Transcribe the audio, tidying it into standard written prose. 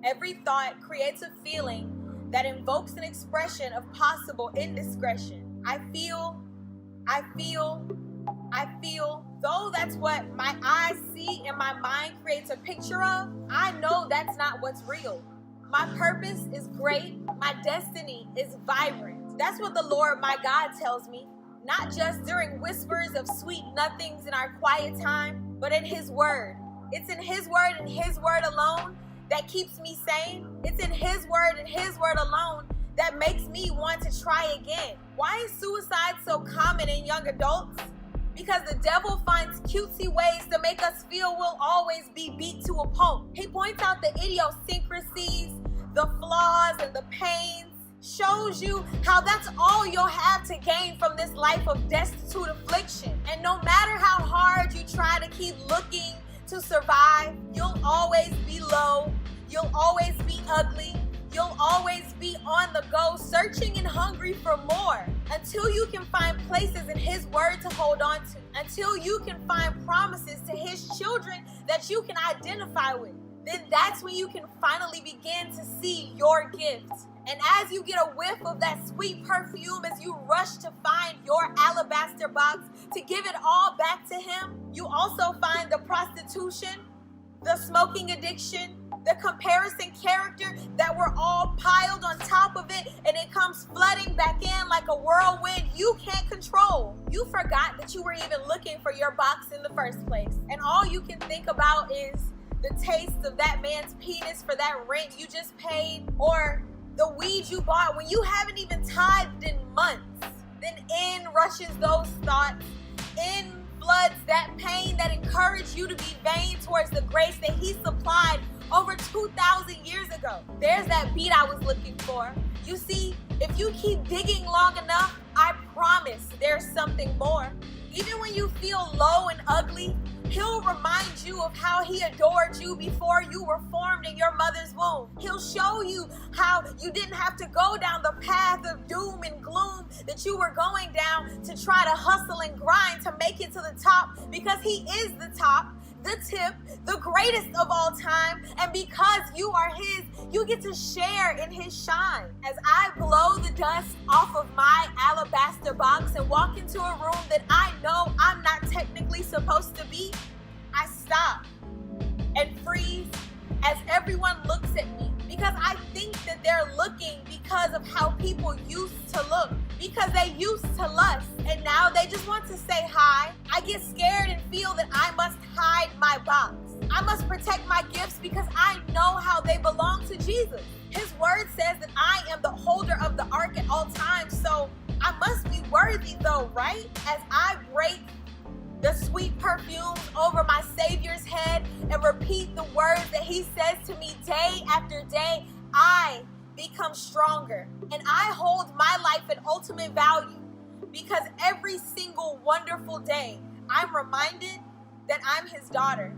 Every thought creates a feeling that invokes an expression of possible indiscretion. I feel. Though that's what my eyes see and my mind creates a picture of, I know that's not what's real. My purpose is great. My destiny is vibrant. That's what the Lord my God tells me, not just during whispers of sweet nothings in our quiet time, but in His Word. It's in His Word and His Word alone that keeps me sane. It's in His Word and His Word alone that makes me want to try again. Why is suicide so common in young adults? Because the devil finds cutesy ways to make us feel we'll always be beat to a pulp. He points out the idiosyncrasies, the flaws, and the pains, shows you how that's all you'll have to gain from this life of destitute affliction. And no matter how hard you try to keep looking to survive, you'll always be low, you'll always be ugly, you'll always be on the go, searching and hungry for more, until you can find places in His Word to hold on to, until you can find promises to His children that you can identify with. Then that's when you can finally begin to see your gifts. And as you get a whiff of that sweet perfume, as you rush to find your alabaster box to give it all back to Him, you also find the prostitution, the smoking addiction, the comparison character that were all piled on top of it, and it comes flooding back in like a whirlwind you can't control. You forgot that you were even looking for your box in the first place, and all you can think about is the taste of that man's penis for that rent you just paid, or the weed you bought when you haven't even tithed in months. Then in rushes those thoughts, in floods that pain that encouraged you to be vain towards the grace that He supplied over 2,000 years ago. There's that beat I was looking for. You see, if you keep digging long enough, I promise there's something more. Even when you feel low and ugly, He'll remind you of how He adored you before you were formed in your mother's womb. He'll show you how you didn't have to go down the path of doom and gloom that you were going down to try to hustle and grind to make it to the top, because He is the top, the tip, the greatest of all time. And because you are His, you get to share in His shine. As I blow the dust off of my alabaster box and walk into a room that I know I'm not technically supposed to be, I stop and freeze as everyone looks at me, because I think that they're looking because of how people used to look, because they used to lust, and now they just want to say hi. I get scared and feel that I must hide my box. I must protect my gifts because I know how they belong to Jesus. His Word says that I am the holder of the ark at all times, so I must be worthy though, right? As I break the sweet perfumes over my Savior's head and repeat the words that He says to me day after day, I become stronger. And I hold my life at ultimate value, because every single wonderful day I'm reminded that I'm His daughter.